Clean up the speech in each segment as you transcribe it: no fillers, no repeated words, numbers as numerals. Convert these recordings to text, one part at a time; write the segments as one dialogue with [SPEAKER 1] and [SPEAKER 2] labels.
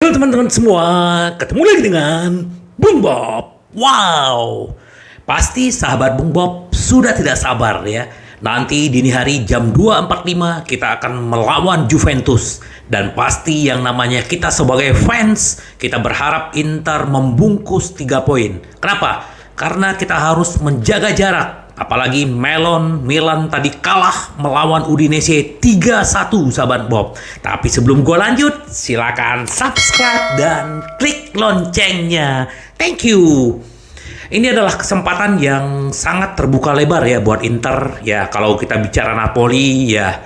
[SPEAKER 1] Halo teman-teman semua, ketemu lagi dengan Bung Bob. Wow, pasti sahabat Bung Bob sudah tidak sabar ya. Nanti dini hari jam 2.45 kita akan melawan Juventus. Dan pasti yang namanya kita sebagai fans, kita berharap Inter membungkus 3 poin. Kenapa? Karena kita harus menjaga jarak. Apalagi Milan tadi kalah melawan Udinese 3-1 sahabat Bob. Tapi sebelum gue lanjut, silakan subscribe dan klik loncengnya. Thank you. Ini adalah kesempatan yang sangat terbuka lebar ya buat Inter. Ya kalau kita bicara Napoli ya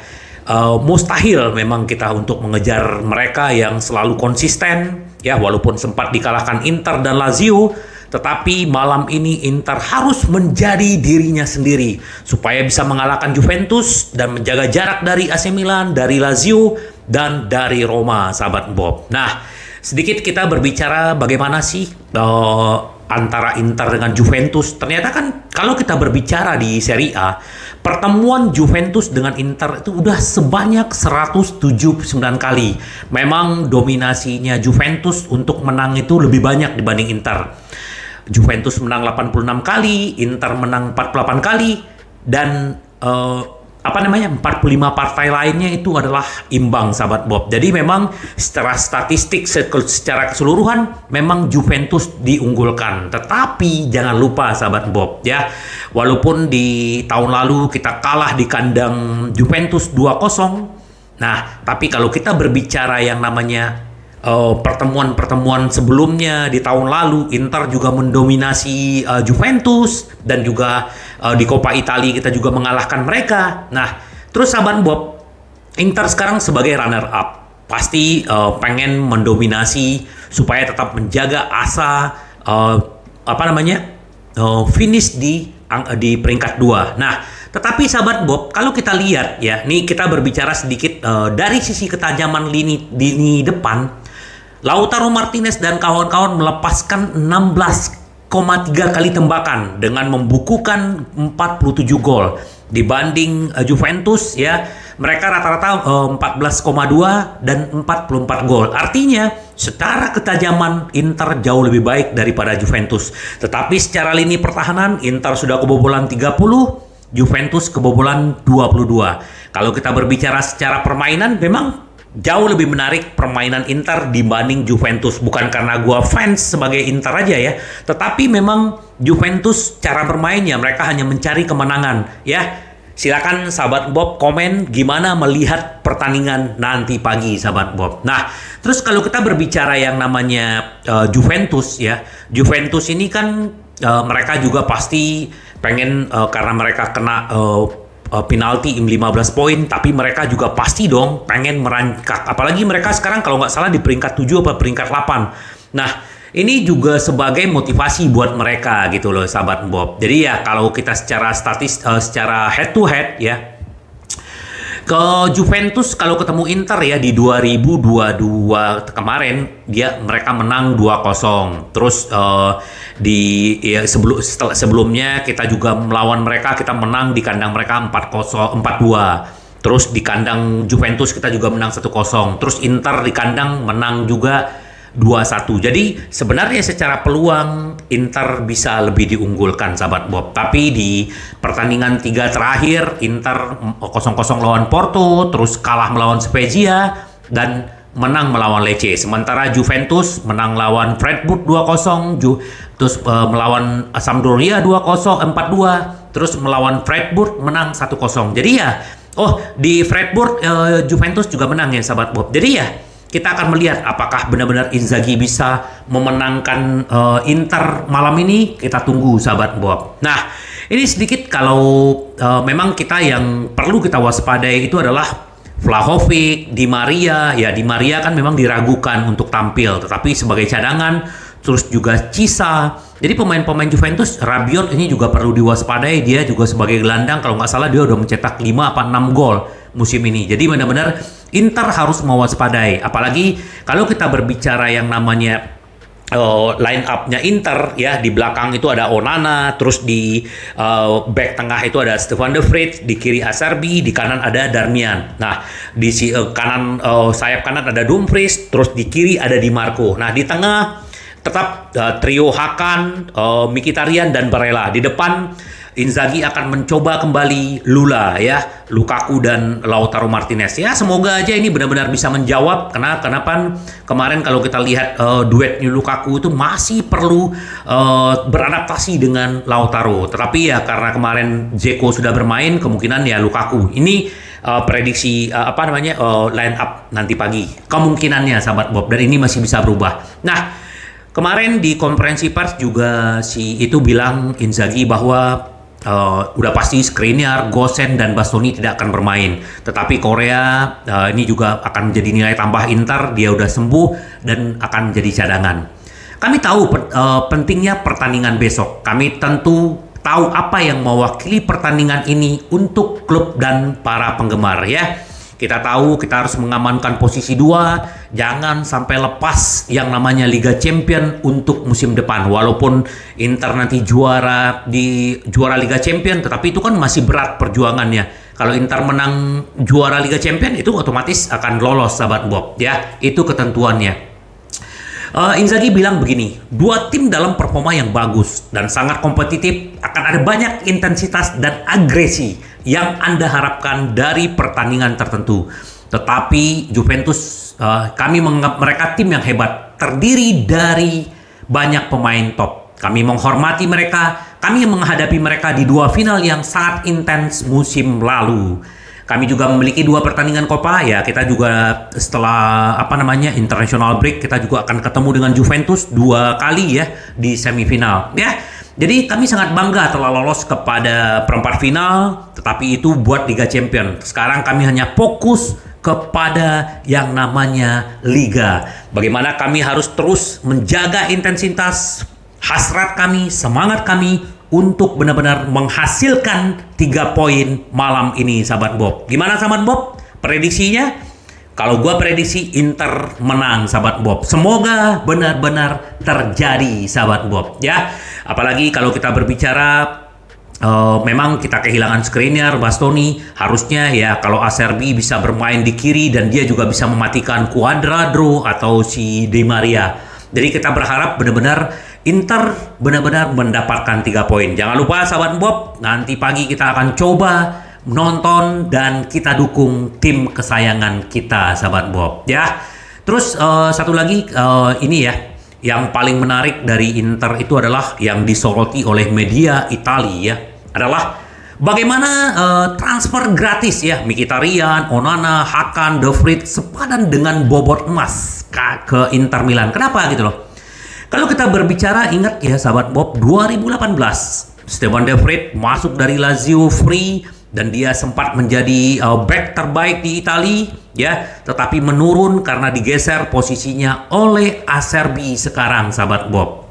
[SPEAKER 1] mustahil memang kita untuk mengejar mereka yang selalu konsisten. Ya walaupun sempat dikalahkan Inter dan Lazio. Tetapi malam ini Inter harus menjadi dirinya sendiri supaya bisa mengalahkan Juventus dan menjaga jarak dari AC Milan, dari Lazio, dan dari Roma, sahabat Bob. Nah, sedikit kita berbicara bagaimana sih antara Inter dengan Juventus. Ternyata kan kalau kita berbicara di Serie A, pertemuan Juventus dengan Inter itu udah sebanyak 179 kali. Memang dominasinya Juventus untuk menang itu lebih banyak dibanding Inter. Juventus menang 86 kali, Inter menang 48 kali, dan 45 partai lainnya itu adalah imbang, sahabat Bob. Jadi memang secara statistik, secara keseluruhan, memang Juventus diunggulkan. Tetapi jangan lupa, sahabat Bob, ya, walaupun di tahun lalu kita kalah di kandang Juventus 2-0, nah, tapi kalau kita berbicara yang namanya pertemuan-pertemuan sebelumnya di tahun lalu, Inter juga mendominasi Juventus, dan juga di Coppa Italia kita juga mengalahkan mereka. Nah, terus sahabat Bob, Inter sekarang sebagai runner up pasti pengen mendominasi supaya tetap menjaga asa finish di peringkat 2. Nah, tetapi sahabat Bob, kalau kita lihat ya, nih kita berbicara sedikit dari sisi ketajaman lini depan. Lautaro Martinez dan kawan-kawan melepaskan 16,3 kali tembakan dengan membukukan 47 gol dibanding Juventus ya. Mereka rata-rata 14,2 dan 44 gol. Artinya secara ketajaman Inter jauh lebih baik daripada Juventus. Tetapi secara lini pertahanan Inter sudah kebobolan 30, Juventus kebobolan 22. Kalau kita berbicara secara permainan, memang jauh lebih menarik permainan Inter dibanding Juventus. Bukan karena gua fans sebagai Inter aja ya, tetapi memang Juventus cara bermainnya mereka hanya mencari kemenangan ya. Silakan sahabat Bob komen gimana melihat pertandingan nanti pagi, sahabat Bob. Nah, terus kalau kita berbicara yang namanya Juventus ya, Juventus ini kan mereka juga pasti pengen karena mereka kena penalti 15 poin, tapi mereka juga pasti dong pengen merangkak. Apalagi mereka sekarang kalau nggak salah di peringkat 7 atau peringkat 8. Nah, ini juga sebagai motivasi buat mereka gitu loh, sahabat Bob. Jadi ya kalau kita secara secara head to head ya, ke Juventus kalau ketemu Inter ya di 2022 kemarin mereka menang 2-0. Terus sebelumnya kita juga melawan mereka, kita menang di kandang mereka 4-2. Terus di kandang Juventus kita juga menang 1-0. Terus Inter di kandang menang juga 2-1. Jadi sebenarnya secara peluang Inter bisa lebih diunggulkan, sahabat Bob. Tapi di pertandingan 3 terakhir Inter 0-0 lawan Porto, terus kalah melawan Spezia dan menang melawan Lecce. Sementara Juventus menang lawan Freiburg 2-0, terus melawan Sampdoria 4-2, terus melawan Freiburg menang 1-0. Jadi ya, di Freiburg Juventus juga menang ya, sahabat Bob. Jadi ya, kita akan melihat apakah benar-benar Inzaghi bisa memenangkan Inter malam ini. Kita tunggu, sahabat Bob. Nah, ini sedikit kalau memang kita yang perlu kita waspadai itu adalah Vlahovic, Di Maria. Ya, Di Maria kan memang diragukan untuk tampil, tetapi sebagai cadangan. Terus juga Cisa. Jadi pemain-pemain Juventus, Rabiot ini juga perlu diwaspadai. Dia juga sebagai gelandang, kalau nggak salah dia udah mencetak 5 apa 6 gol musim ini. Jadi benar-benar Inter harus mewaspadai. Apalagi kalau kita berbicara yang namanya line up-nya Inter ya. Di belakang itu ada Onana, terus di back tengah itu ada Stefan de Vrij, di kiri Acerbi, di kanan ada Darmian. Nah, di kanan sayap kanan ada Dumfries, terus di kiri ada Di Marco. Nah, di tengah tetap trio Hakan, Mkhitaryan dan Barella. Di depan Inzaghi akan mencoba kembali Lula ya, Lukaku dan Lautaro Martinez. Ya, semoga aja ini benar-benar bisa menjawab kenapa kemarin kalau kita lihat duetnya Lukaku itu masih perlu beradaptasi dengan Lautaro. Tetapi ya karena kemarin Dzeko sudah bermain, kemungkinan ya Lukaku. Ini prediksi line up nanti pagi. Kemungkinannya sahabat Bob, dan ini masih bisa berubah. Nah, kemarin di konferensi pers juga si itu bilang Inzaghi bahwa udah pasti Skriniar, Gosens dan Bastoni tidak akan bermain. Tetapi Korea ini juga akan menjadi nilai tambah Inter. Dia udah sembuh dan akan menjadi cadangan. Kami tahu pentingnya pertandingan besok. Kami tentu tahu apa yang mewakili pertandingan ini untuk klub dan para penggemar ya. Kita tahu kita harus mengamankan posisi 2, jangan sampai lepas yang namanya Liga Champion untuk musim depan. Walaupun Inter nanti juara Liga Champion, tetapi itu kan masih berat perjuangannya. Kalau Inter menang juara Liga Champion itu otomatis akan lolos sahabat Bob ya. Itu ketentuannya. Inzaghi bilang begini, 2 tim dalam performa yang bagus dan sangat kompetitif, akan ada banyak intensitas dan agresi yang Anda harapkan dari pertandingan tertentu. Tetapi Juventus, kami menganggap mereka tim yang hebat, terdiri dari banyak pemain top. Kami menghormati mereka, kami menghadapi mereka di 2 final yang sangat intens musim lalu. Kami juga memiliki 2 pertandingan Copa ya. Kita juga setelah international break kita juga akan ketemu dengan Juventus 2 kali ya di semifinal ya. Jadi kami sangat bangga telah lolos kepada perempat final, tetapi itu buat Liga Champion. Sekarang kami hanya fokus kepada yang namanya Liga. Bagaimana kami harus terus menjaga intensitas, hasrat kami, semangat kami untuk benar-benar menghasilkan 3 poin malam ini sahabat Bob. Gimana sahabat Bob? Prediksinya? Kalau gua prediksi Inter menang sahabat Bob. Semoga benar-benar terjadi sahabat Bob ya. Apalagi kalau kita berbicara memang kita kehilangan Skriniar, Bastoni. Harusnya ya kalau Acerbi bisa bermain di kiri dan dia juga bisa mematikan Cuadrado atau si Di Maria. Jadi kita berharap benar-benar Inter benar-benar mendapatkan 3 poin. Jangan lupa sahabat Bob, nanti pagi kita akan coba menonton dan kita dukung tim kesayangan kita sahabat Bob ya. Terus satu lagi ini ya, yang paling menarik dari Inter itu adalah yang disoroti oleh media Italia ya, adalah bagaimana transfer gratis ya Mkhitaryan, Onana, Hakan, De Vrij sepadan dengan bobot emas ke Inter Milan. Kenapa gitu loh? Kalau kita berbicara, ingat ya sahabat Bob, 2018 Stefan de Vrij masuk dari Lazio free dan dia sempat menjadi back terbaik di Italia ya, tetapi menurun karena digeser posisinya oleh Acerbi sekarang sahabat Bob.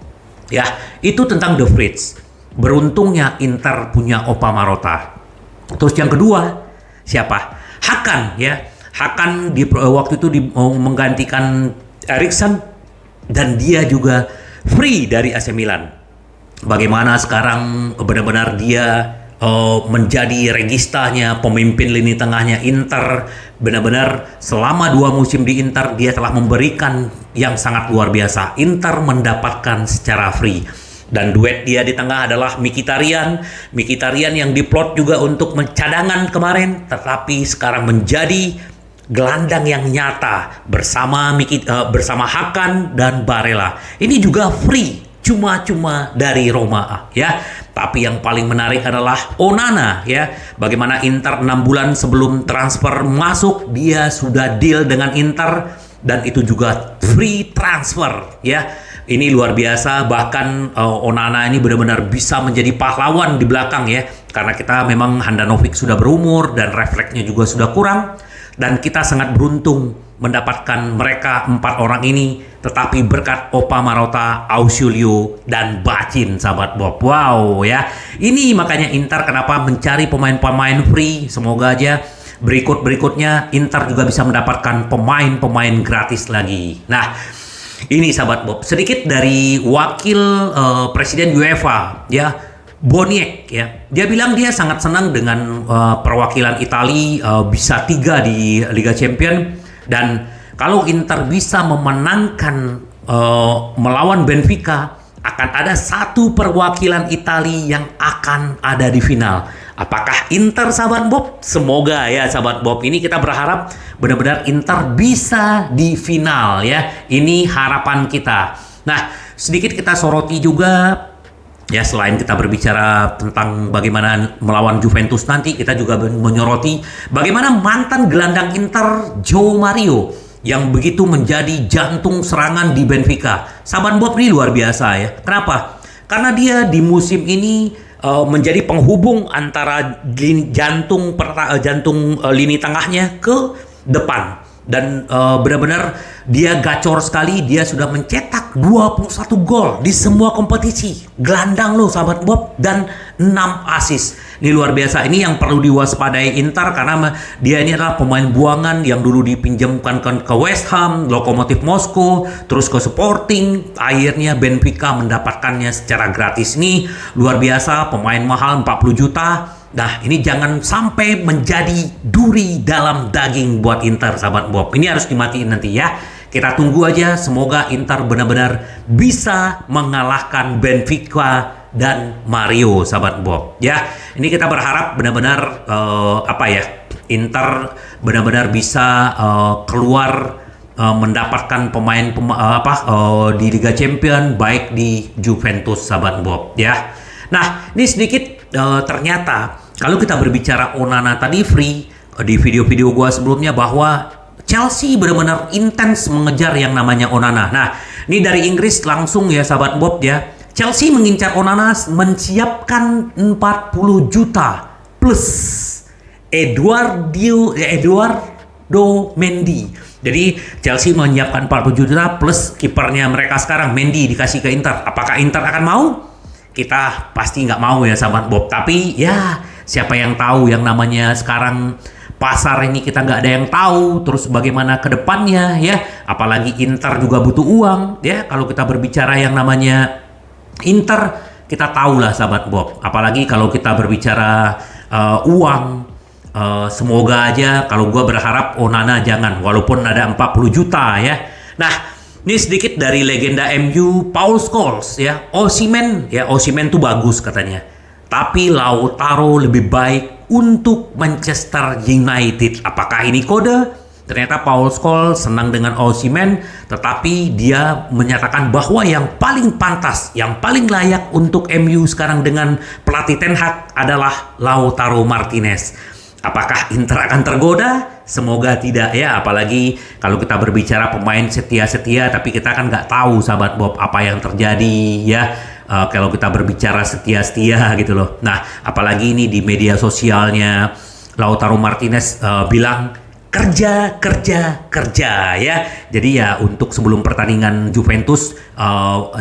[SPEAKER 1] Ya, itu tentang de Vrij. Beruntungnya Inter punya Opa Marotta. Terus yang kedua, siapa? Hakan ya. Hakan waktu itu menggantikan Eriksen dan dia juga free dari AC Milan. Bagaimana sekarang benar-benar dia menjadi registanya, pemimpin lini tengahnya Inter. Benar-benar selama 2 musim di Inter dia telah memberikan yang sangat luar biasa. Inter mendapatkan secara free. Dan duet dia di tengah adalah Mkhitaryan yang diplot juga untuk mencadangan kemarin, tetapi sekarang menjadi gelandang yang nyata bersama Hakan dan Barella. Ini juga free, cuma-cuma dari Roma ya. Tapi yang paling menarik adalah Onana ya. Bagaimana Inter 6 bulan sebelum transfer masuk dia sudah deal dengan Inter dan itu juga free transfer ya. Ini luar biasa, bahkan Onana ini benar-benar bisa menjadi pahlawan di belakang ya. Karena kita memang Handanovic sudah berumur dan refleksnya juga sudah kurang. Dan kita sangat beruntung mendapatkan mereka 4 orang ini, tetapi berkat Opa Marotta, Ausilio, dan Bacin sahabat Bob. Wow ya, ini makanya Inter kenapa mencari pemain-pemain free. Semoga aja berikutnya Inter juga bisa mendapatkan pemain-pemain gratis lagi. Nah, Ini sahabat Bob, sedikit dari wakil presiden UEFA ya, Boniek ya. Dia bilang dia sangat senang dengan perwakilan Italia bisa 3 di Liga Champion, dan kalau Inter bisa memenangkan melawan Benfica, akan ada satu perwakilan Italia yang akan ada di final. Apakah Inter, sahabat Bob? Semoga ya sahabat Bob. Ini kita berharap benar-benar Inter bisa di final ya. Ini harapan kita. Nah, sedikit kita soroti juga ya, selain kita berbicara tentang bagaimana melawan Juventus nanti, kita juga menyoroti bagaimana mantan gelandang Inter João Mario yang begitu menjadi jantung serangan di Benfica. Sahabat Bob, ini luar biasa ya. Kenapa? Karena dia di musim ini menjadi penghubung antara jantung lini tengahnya ke depan. Dan benar-benar dia gacor sekali. Dia sudah mencetak 21 gol di semua kompetisi. Gelandang loh sahabat Bob, dan 6 assist. Ini luar biasa. Ini yang perlu diwaspadai Inter, karena dia ini adalah pemain buangan yang dulu dipinjamkan ke West Ham, Lokomotif Moskow, terus ke Sporting, akhirnya Benfica mendapatkannya secara gratis. Ini luar biasa, pemain mahal 40 juta. Nah, ini jangan sampai menjadi duri dalam daging buat Inter, sahabat Bob. Ini harus dimatiin nanti ya. Kita tunggu aja, semoga Inter benar-benar bisa mengalahkan Benfica dan Mario, sahabat Bob. Ya, ini kita berharap benar-benar Inter benar-benar bisa keluar mendapatkan pemain di Liga Champion, baik di Juventus, sahabat Bob. Ya, nah ini sedikit ternyata kalau kita berbicara Onana tadi free di video-video gua sebelumnya, bahwa Chelsea benar-benar intens mengejar yang namanya Onana. Nah, ini dari Inggris langsung ya sahabat Bob ya. Chelsea mengincar Onana, menyiapkan 40 juta plus Eduardo Mendy. Jadi Chelsea menyiapkan 40 juta plus kipernya mereka sekarang Mendy dikasih ke Inter. Apakah Inter akan mau? Kita pasti nggak mau ya sahabat Bob. Tapi ya siapa yang tahu, yang namanya sekarang pasar ini kita nggak ada yang tahu. Terus bagaimana ke depannya ya. Apalagi Inter juga butuh uang ya. Kalau kita berbicara yang namanya Inter, kita tahu lah sahabat Bob. Apalagi kalau kita berbicara uang, semoga aja, kalau gue berharap Onana jangan, walaupun ada 40 juta ya. Nah, ini sedikit dari legenda MU Paul Scholes ya. Osimhen tuh bagus katanya, tapi Lautaro lebih baik untuk Manchester United. Apakah ini kode? Ternyata Paul Scholes senang dengan Osimhen, tetapi dia menyatakan bahwa yang paling pantas, yang paling layak untuk MU sekarang dengan pelatih Ten Hag adalah Lautaro Martinez. Apakah Inter akan tergoda? Semoga tidak ya, apalagi kalau kita berbicara pemain setia-setia, tapi kita kan nggak tahu sahabat Bob apa yang terjadi ya. Kalau kita berbicara setia-setia gitu loh. Nah, apalagi ini di media sosialnya Lautaro Martinez bilang kerja ya. Jadi ya untuk sebelum pertandingan Juventus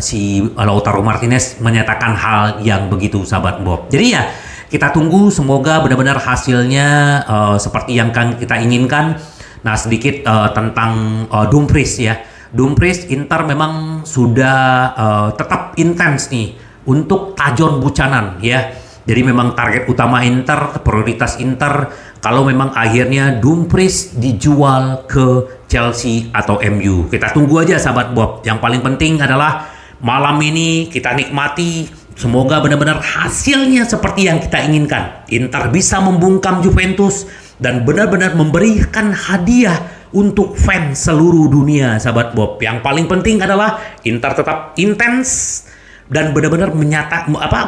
[SPEAKER 1] si Lautaro Martinez menyatakan hal yang begitu sahabat Bob. Jadi ya kita tunggu, semoga benar-benar hasilnya seperti yang kan kita inginkan. Nah, sedikit tentang Dumfries ya. Dumfries, Inter memang sudah tetap intens nih untuk Tajon Buchanan ya. Jadi memang target utama Inter, prioritas Inter kalau memang akhirnya Dumfries dijual ke Chelsea atau MU. Kita tunggu aja sahabat Bob. Yang paling penting adalah malam ini kita nikmati. Semoga benar-benar hasilnya seperti yang kita inginkan. Inter bisa membungkam Juventus dan benar-benar memberikan hadiah untuk fans seluruh dunia sahabat Bob. Yang paling penting adalah Inter tetap intens dan benar-benar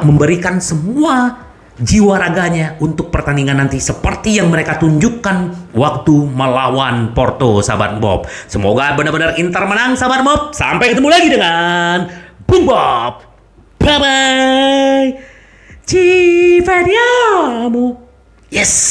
[SPEAKER 1] memberikan semua jiwa raganya untuk pertandingan nanti seperti yang mereka tunjukkan waktu melawan Porto sahabat Bob. Semoga benar-benar Inter menang sahabat Bob. Sampai ketemu lagi dengan Bung Bob. Bye bye. Ci vediamo. Yes.